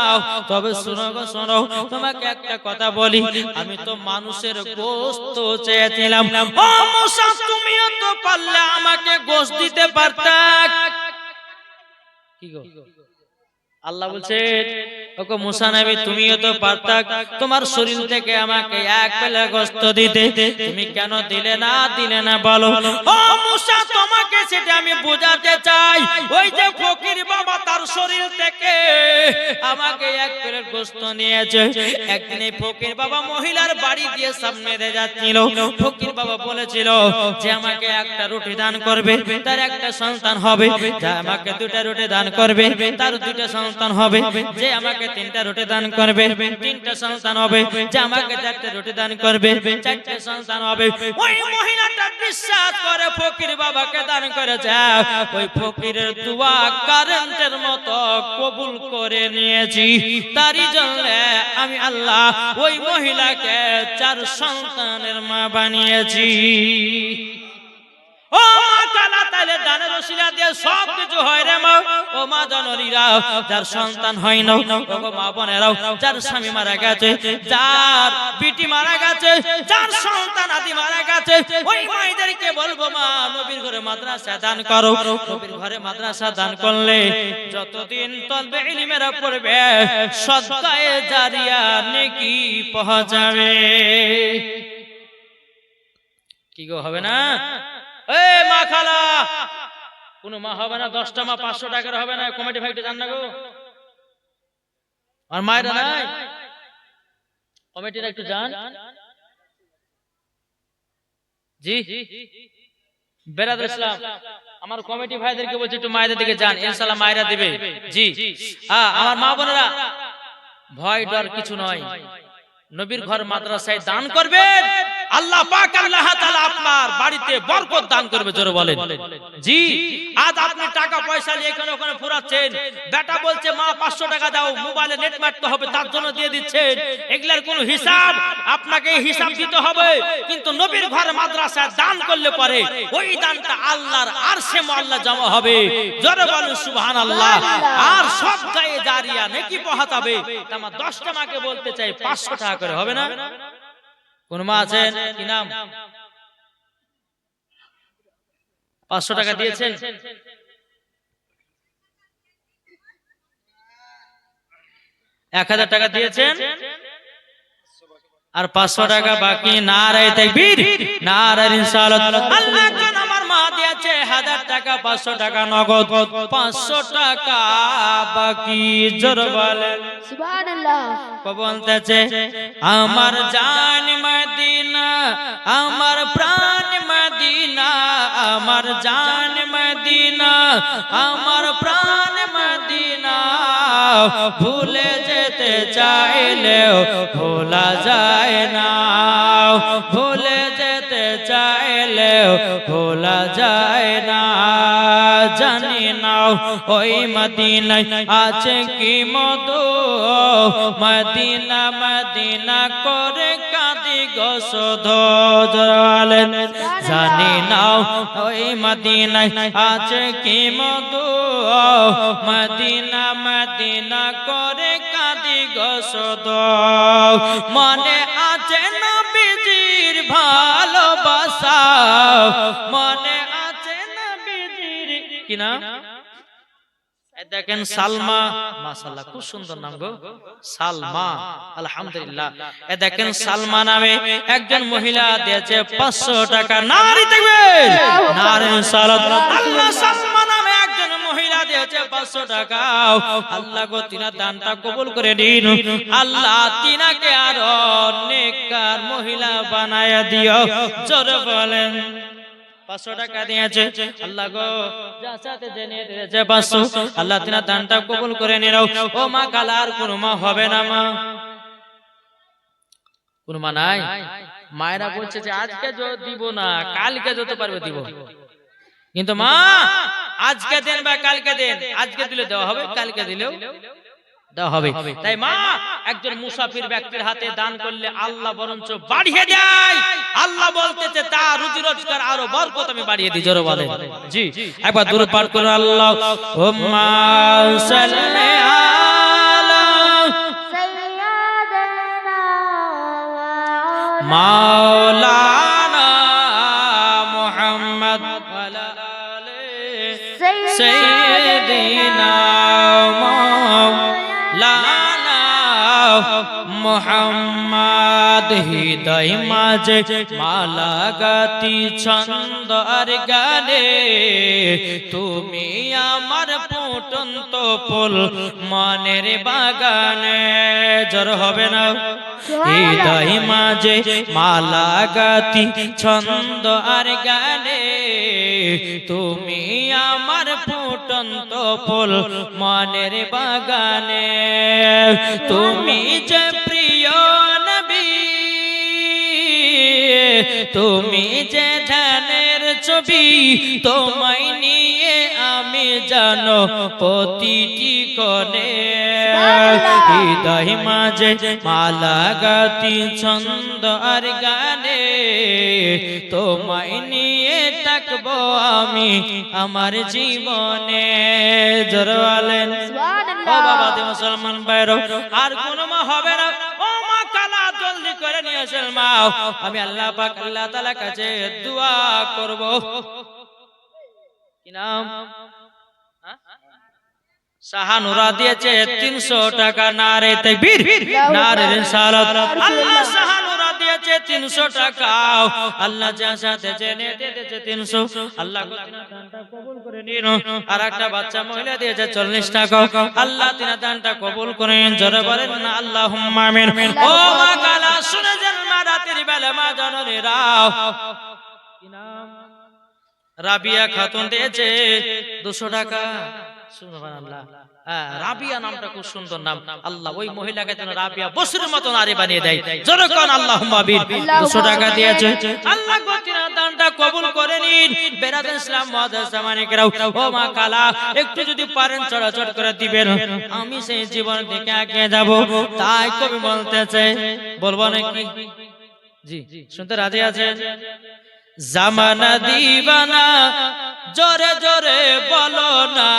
তবে শোনো গো শোনো, তোমাকে একটা কথা বলি, আমি তো মানুষের গোশত চেয়েছিলাম। ও মুসা তুমিও তো পারলে আমাকে গোশত দিতে পারতা। কি গো আল্লাহ বলছে ওগো মুসা নবী তুমিও তো পারতা তোমার শরীর থেকে আমাকে এক বেলা গোশত দিতে, তুমি কেন দিলে না বলো। ও মুসা তোমাকে সেটা আমি বোঝাতে চাই, ওই যে ফকির বাবা তার শরীর থেকে আমাকে এক প্লেট গোশত নিয়েছে। একদিন এই ফকির বাবা মহিলার বাড়ি দিয়ে সামনে দিয়ে যাচ্ছিল, ফকির বাবা বলেছিল যে আমাকে একটা রুটি দান করবে তার একটা সন্তান হবে, যে আমাকে দুটা রুটি দান করবে তার দুটা সন্তান হবে, যে আমাকে তিনটা রুটি দান করবে তিনটা সন্তান হবে, যে আমাকে চারটে রুটি দান করবে চারটে সন্তান হবে। ওই মহিলাটা বিশ্বাস করে ফকির বাবাকে দান করেছে, ওই ফকিরের দোয়া কারেন্টের মতো কবুল করে নিয়েছি। তারই জন্য আমি আল্লাহ ওই মহিলাকে 4 সন্তানের মা বানিয়েছি। ও মা কালা তাইলে দানের ওসিলা দিয়ে সব কিছু হয় রে মা। ও মা জননীরা, যার সন্তান হয় না, ও মা বোনেরাও, যার স্বামী মারা গেছে, যার বিটি মারা গেছে, যার সন্তান আদি মারা গেছে, ওই মায়েদেরকে বলবো মা নবীর ঘরে মাদ্রাসা দান করো। নবীর ঘরে মাদ্রাসা দান করলে যতদিন তলবে ইলমেরা পড়বে সদকায়ে জারিয়া নেকি পৌঁছাবে। কি গো হবে না? এই মা খালা, কোন মা হবে না 10টা মা 500 টাকার হবে না? কমিটি ফাইটে জান না গো, আর মায়েরা নাই কমিটিরা একটু জান। জি বেরাদর ইসলাম, আমার কমিটি ভাইদেরকে বলছি একটু মায়েদের দিকে যান, ইনশাআল্লাহ মায়েরা দিবে। জি আমার মা বোনেরা, ভয় ডর কিছু নয়, নবীর ঘর মাদ্রাসায় দান করবেন, আল্লাহ পাক আল্লাহ তাআলা আপনার বাড়িতে বরকত দান করবে। জোরে বলেন জি। আজ আপনি টাকা পয়সা নিয়ে এখানে ওখানে ফুরাচ্ছেন, বেটা বলছে মা 500 টাকা দাও, মোবাইলে নেট মারতে হবে তার জন্য দিয়ে দিচ্ছেন, এগুলার কোনো হিসাব আপনাকে হিসাব দিতে হবে। কিন্তু নবীর ঘর মাদ্রাসায় দান করলে পরে ওই দানটা আল্লাহর আরশে মুআল্লা জমা হবে। জোরে বলেন সুবহানাল্লাহ। আর সব গায়ে জারিয়া নেকি পৌঁছাবে। আমার 10টা মাকে বলতে চাই 500 টাকা করে হবে না? কোন মা আছেন কি নাম 500 টাকা দিয়েছেন? 1000 টাকা দিয়েছেন আর 500 টাকা বাকি। নারায়ে তাকবীর, নারায়ে রিসালাত। আল্লাহ কেন আমার মা দিয়েছে 1000 টাকা, 500 টাকা নগদ, 500 টাকা বাকি। জোরে বলেন সুবহানাল্লাহ। বলতেছে আমার জান মদিনা, আমার প্রাণ মদিনা, আমার জান মদিনা, আমার প্রাণ মদিনা, ভুলে যেতে চাইলেও ভোলা যায় না, ভুলে যেতে চাইলেও ভোলা যায় না। জানি না ওই মদিনায় আছে কি মধু, মদিনা মদিনা করে কাঁদি গো শুধু। জানি না ওই মদিনায় আছে কি মধু, মদিনা মদিনা করে কাঁদি গো শুধু। মনে আছে নবীজির ভালোবাসা, মনে আছে নবীজির কি নাম দেখেন সালমা, মাশাআল্লাহ খুব সুন্দর নাম গো সালমা, আলহামদুলিল্লাহ। দেখেন সালমা নামে একজন মহিলা দিয়েছে 500 টাকা। নারী তাকবীর, নারী সালাত। আল্লাহ সালমা নামে একজন মহিলা দিয়েছে 500 টাকা। আল্লাহ গো তিনার দানটা কবুল করে দিন, আল্লাহ তিনাকে আরো নেককার মহিলা বানায়া দিও। জোরে বলেন 500 টাকা দিয়েছে আল্লাহ গো, যার সাথে জেনে দিয়েছে 500, আল্লাহ তিনার দানটা কবুল করে নিও। ও মা কালার কোন মা হবে না? মা কোন মা নাই? মায়েরা বলছে যে আজকে দিব না, কালকে যত পারবে দিব। কিন্তু মা আজকে দেন বা কালকে দেন, আজকে দিলে দেওয়া হবে, কালকে দিলেও দেওয়া হবে। তাই মা একজন মুসাফির ব্যক্তির হাতে দান করলে আল্লাহ বরঞ্চ বাড়িয়ে দেয়। আল্লাহ বলতেছে তার রুজি রোজগার আরো বরকত আমি বাড়িয়ে দিই। জোরে বলেন জি। একবার দরুদ পাঠ করুন, আল্লাহুম্মা সাল্লি আলা সাইয়্যিদানা মাওলানা মুহাম্মদ ওয়া আলা আলি সাইয়্যিদিনা মোহাম্মদ হৃদয় মাঝে মালা গাতি ছন্দ আর গানে তুমি আমার ফুটন্ত ফুল মনের বাগানে জোর হবে না হৃদয় মাঝে মালা গাতি ছন্দ আর গানে তুমি আমার ফুটন্ত ফুল মনের বাগানে তুমি যে প্রিয় নবী তুমি যে ধ্যানের ছবি তোমায় নিয়ে আমি জানো প্রতিটি কোণে হৃদয় মাঝে মালা গাতি ছন্দ আর গানে তোমায় নিয়ে থাকবো আমি আমার জীবনে জোরে বলেন ও বাবা দে মুসলমান ভাইরা আর কোনো মা হবে না ও মা কালা জলদি করে নিয়ে আসেন মা আমি আল্লাহ পাক আল্লাহ তাআলা কাছে দোয়া করব কি নাম শাহানুরা দিয়েছে 300 টাকা নারে তাকবীর নারে রিসালাত আল্লাহ শাহানুরা দিয়েছে 300 টাকা আল্লাহ যা সাথে জেনে দিয়েছে 300 আল্লাহ দানটা কবুল করে নিন আর একটা বাচ্চা মহিলা দিয়েছে 40 টাকা আল্লাহ তিনা দানটা কবুল করেন জোরে বলেন না আল্লাহুম্মা আমিন ও মা কালা শুনে যান মা রাতের বেলা মা জননীরা কি নাম রাবিয়া খাতুন দিয়েছে 200 টাকা সুবহানাল্লাহ রাবিয়া নামটা খুব সুন্দর নাম আল্লাহ ওই মহিলাকে যেন রাবিয়া বসুরের মতো নারী বানিয়ে দেয় জোরে কোন আল্লাহুম্মা আমিন 200 টাকা দিয়েছে আল্লাহ গতির দানটা কবুল করে নিন বেরাদার ইসলাম মুআজ্জাজ জামানিকরাও ও মা কালা একটু যদি পারেন চড়াচড় করে দিবেন আমি সেই জীবন থেকে এগিয়ে যাব তাই কবি বলতেছে বলবো নাকি জি শুনতে রাজি আছেন জামানা দিবানা জোরে জোরে বলো না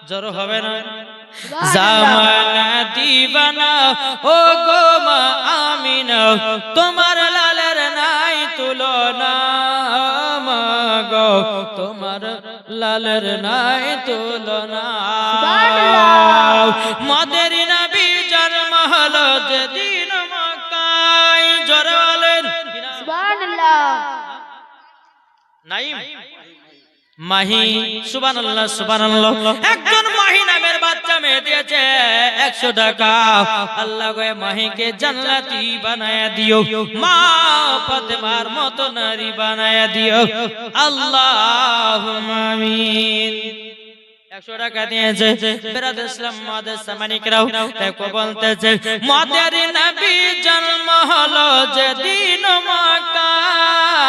জোর হবে না জামানা দিবানা ও গো মা আমিনা তোমার লালের নাই তুলনা মা গো তোমার লালের নাই তুলনা মদের নবী জন্ম হলো যেদিন মক্কায় জোরে বলেন সুবহানাল্লাহ নাইম মাহি সুবহানাল্লাহ সুবহানাল্লাহ একজন মাহি নামের বাচ্চা মেয়ে দিয়েছে 100 টাকা আল্লাহ গো মাহিকে জান্নাতি বানায়া দিও মা ফাতেমার মতো নারী বানায়া দিও আল্লাহুম্মা আমিন 100 টাকা দিয়েছে বেরাদার ইসলাম মুআজ্জাজ জামানিকরাও দেখো বলতেছে মদের নবী জন্ম হলো যেদিন মক্কায়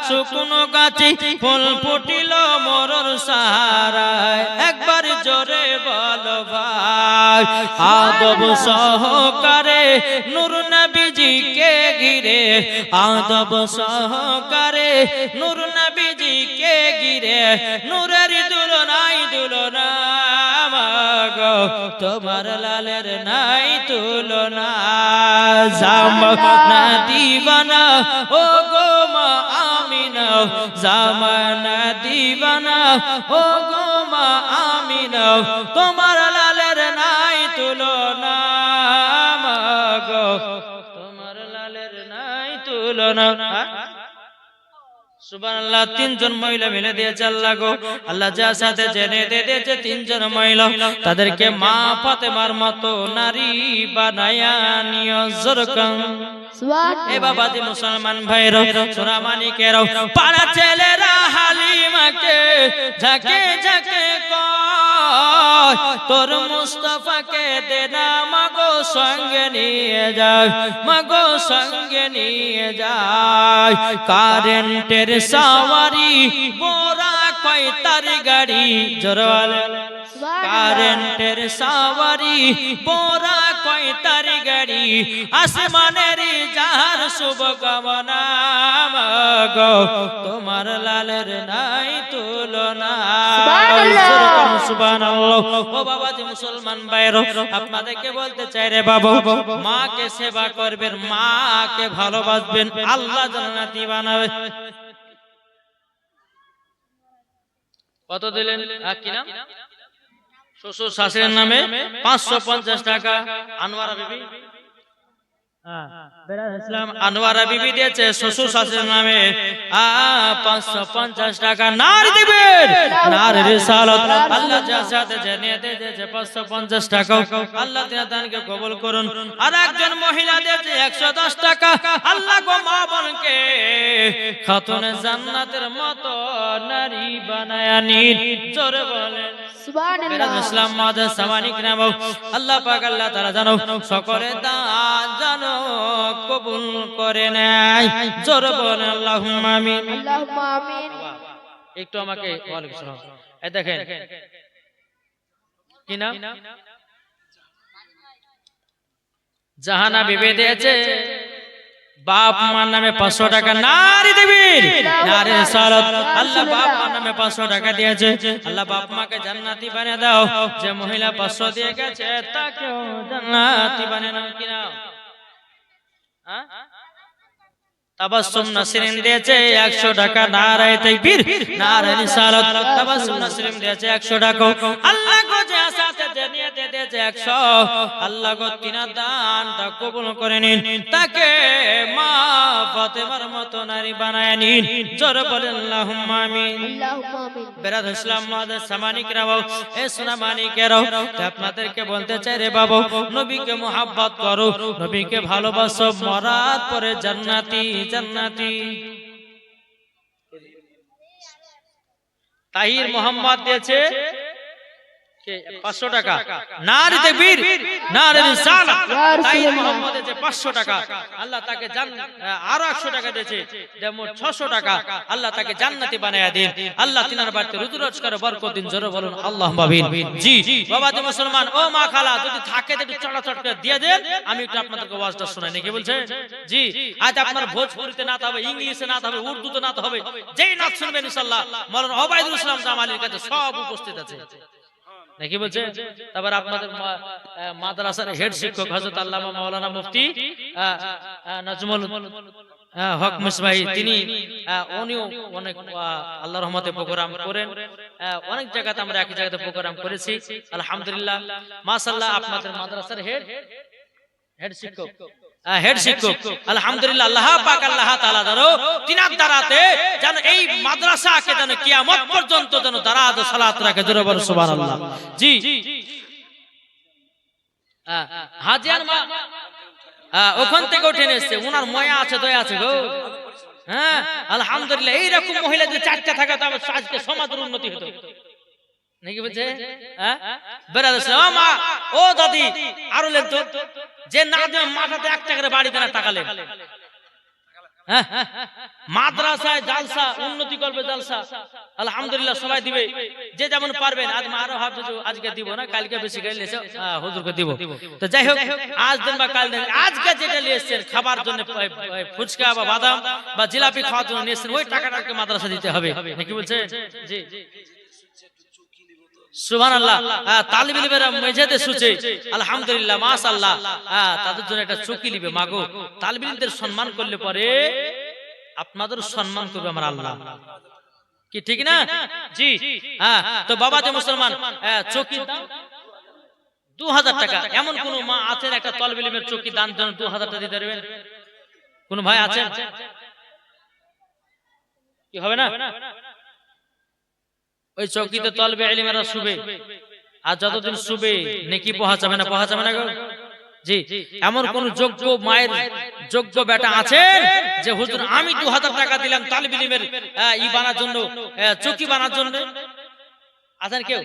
শুকনো গাছে ফুল ফুটিল মরর সাহারায় একবার জোরে বলো ভাই আদব সহকারে নূর নবীজিকে ঘিরে আদব সহকারে নূর নবীজিকে ঘিরে নূরের তুলনায় তুলনা মাগো তোমার লালের নাই তুলনা জামানা দিবানা ও গো মা আমিনা জামানা দিবানা ও গো মা আমিনা তোমার লালের নাই তুলনা মাগো তোমার লালের নাই তুলনা সুবহানাল্লাহ তিনজন মহিলা মিলে দিয়েছে আল্লাহ গো আল্লাহ যা সাথে জেনে দিয়েছে তিনজন মহিলা তাদেরকে মা ফাতেমার মতো নারী বানায়া নিও জোরকান এ বাবা দি মুসলমান ভাইরা সোনা মানিকেরাও পাড়া ছেলেরা হালিমাকে ঝাঁকে ঝাঁকে কয় তোর মুস্তাফাকে দে না মাগো সঙ্গে নিয়ে যায় মাগো সঙ্গে নিয়ে যায় কারেন্টের সাওয়ারি বোরা কয় তার গাড়ি জোরওয়ালা কারেন্টের সাওয়ারি বোরা কয় তার গাড়ি আসমানের যার শুভ কামনা মাগো তোমার লালের নাই তুলনা সুবহানাল্লাহ ও বাবা জি মুসলমান ভাইরা আপনাদেরকে বলতে চাই রে বাবা মাকে সেবা করবেন মাকে ভালোবাসবেন আল্লাহ জান্নাতি বানাবে কত দিলেন কি নাম শ্বশুর শাশুড়ির নামে 550 টাকা আনোয়ারা বিবি ইসলাম আনোয়ারা বিবি দিয়েছে শ্বশুর শাশুড়ির নামে 550 টাকা। নারী দিবেন নারী রিসালাত আল্লাহ জাসাতে জানিয়ে দিয়েছে 550 টাকা। আল্লাহ তিনার দানকে কবুল করুন। আর একজন মহিলা দিয়েছে 110 টাকা। আল্লাহ গো মা বোনকে খাতুনে জান্নাতের মতো নারী বানায়া নিন। জোরে বলেন সুবহানাল্লাহ। ইসলাম মাদের সামানিক নাম আল্লাহ পাক আল্লাহ তাআলা জানো সকলে দান জানো কবুল করে নেয়। জোরে বলেন আল্লাহুম্মা আমিন। আল্লাহুম্মা আমিন। একটু আমাকে ওয়ালাইকুম সালাম। এই দেখেন কি নাম জাহানা বিবি দিয়েছে বাপ মার নামে 500 টাকা। নারী দিবেন নারী রিসালাত আল্লাহ বাপ মার নামে 500 টাকা দিয়েছে। আল্লাহ বাপ মাকে জান্নাতি বানিয়ে দাও। যে মহিলা 500 দিয়ে গেছে তাকেও জান্নাতি বানিয়ে নাও। কি নাও তাবাসসুম নাসরিন দিয়েছে 100 টাকা। নারায়ে তাকবীর নারায়ে রিসালাত তাবাসসুম নাসরিন দিয়েছে 100 টাকা। আল্লাহ গো যে আসাতে জানিয়ে দিয়েছে 100। আল্লাহ গো তিনার দানটা কবুল করে নিন। তাকে মা ফাতেমার মতো নারী বানায় নিন। জোরে বলেন আল্লাহুম্মা আমিন। আল্লাহুম্মা আমিন। বেরাদ ইসলাম মাদের সামানিকরা এ সোনা মানিকেরা আপনাদেরকে বলতে চাই রে বাবা নবীকে মুহাব্বত করো, নবীকে ভালোবাসো, মরার পরে জান্নাতি জান্নাতি। তাহির মোহাম্মদ দিয়েছে 500 টাকা। নারী তাকবীর নারী রিসালাত তাহির মোহাম্মদ দিয়েছে 500 টাকা। আল্লাহ তাকে আরো 100 টাকা দিয়েছে, মোট 600 টাকা। আল্লাহ তাকে জান্নাতি বানায়া দিন। আল্লাহ তিনার বাড়িতে রুজি রোজগার বরকত দিন। জোরে বলুন আল্লাহুম্মা আমিন। জি বাবা দি মুসলমান ও মা খালা যদি থাকে একটু চড়াচড় করে দিয়ে দেন, আমি একটু আপনাদেরকে ওয়াজটা শোনাই। নাকি বলছে জি আজ আপনার ভোজপুরিতে নাতে হবে, ইংলিশে নাতে হবে, উর্দুতে নাতে হবে। যেই নাচ শুনবেন ইনশাআল্লাহ মাওলানা ওবায়দুল ইসলাম জামালির কাছে সব উপস্থিত আছে। নাকি বলছে তারপর আপনাদের মাদ্রাসার হেড শিক্ষক হযরত আল্লামা মাওলানা মুফতি নাজমুল হক মিসবাহী তিনি উনিও অনেক আল্লাহর রহমতে প্রোগ্রাম করেন। অনেক জায়গাতে আমরা একই জায়গাতে প্রোগ্রাম করেছি আলহামদুলিল্লাহ মাশাআল্লাহ। আপনাদের মাদ্রাসার হেড শিক্ষক আলহামদুলিল্লাহ। আল্লাহ পাক আল্লাহ তাআলা জানো তিনার দ্বারাতে যেন এই মাদ্রাসাকে যেন কিয়ামত পর্যন্ত যেন দারাজ সালাত রাখে। জোরে বলুন সুবহানাল্লাহ। জি হাজিয়ান মা ওখান থেকে উঠে এসেছে, ওনার ময়া আছে দয়া আছে গো। হ্যাঁ আলহামদুলিল্লাহ। এইরকম মহিলা যদি 4টা থাকে তবে আজকে সমাজের উন্নতি হতো। নাকি বলছে মা ও দাদি আরো লেন তো যে না দেবে মাথাতে 1 টাকা বাড়ি দেনা টাকা লেন। মাদ্রাসায় জালসা উন্নতি করবে জালসা আলহামদুলিল্লাহ সবাই দিবে যে যেমন পারবেন। আজ মা আরো ভাবছে আজকে দিব না কালকে বেশি গেলে হুজুরকে দিব। তো যাই হোক আজ দিন বা কাল দিন আজকে যেটা নিয়ে এসেছেন খাবার জন্য ফুচকা বা বাদাম বা জিলাপি খাওয়ার জন্য নিয়ে এসেছেন ওই টাকাটাকে মাদ্রাসা দিতে হবে। নাকি বলছে জি সুবহানাল্লাহ। তালিব ইলমেরা মেঝেতে শুছে আলহামদুলিল্লাহ মাশাআল্লাহ। তাদের জন্য একটা চকি নিবে মাগো। তালিব ইলমদের সম্মান করলে পরে আপনাদের সম্মান করবে আমার আল্লাহ। কি ঠিক না জি তো বাবা যে মুসলমান চকি দাম 2000 টাকা। এমন কোন মা আছেন একটা তালিব ইলমের চকি দান জন্য 2000 টাকা দিতে পারবেন? কোন ভাই আছেন? কি হবে না? ওই চৌকিতে তলবে ইলমেরা শুবে, আর যতদিন শুবে নেকি পৌঁছাবে না পৌঁছাবে না গো। জি এমন কোন যোগ্য মায়ের যোগ্য বেটা আছে যে হুজুর আমি 2000 টাকা দিলাম তালিব ইলমের ই বানার জন্য, চৌকি বানার জন্য? আছেন কেউ?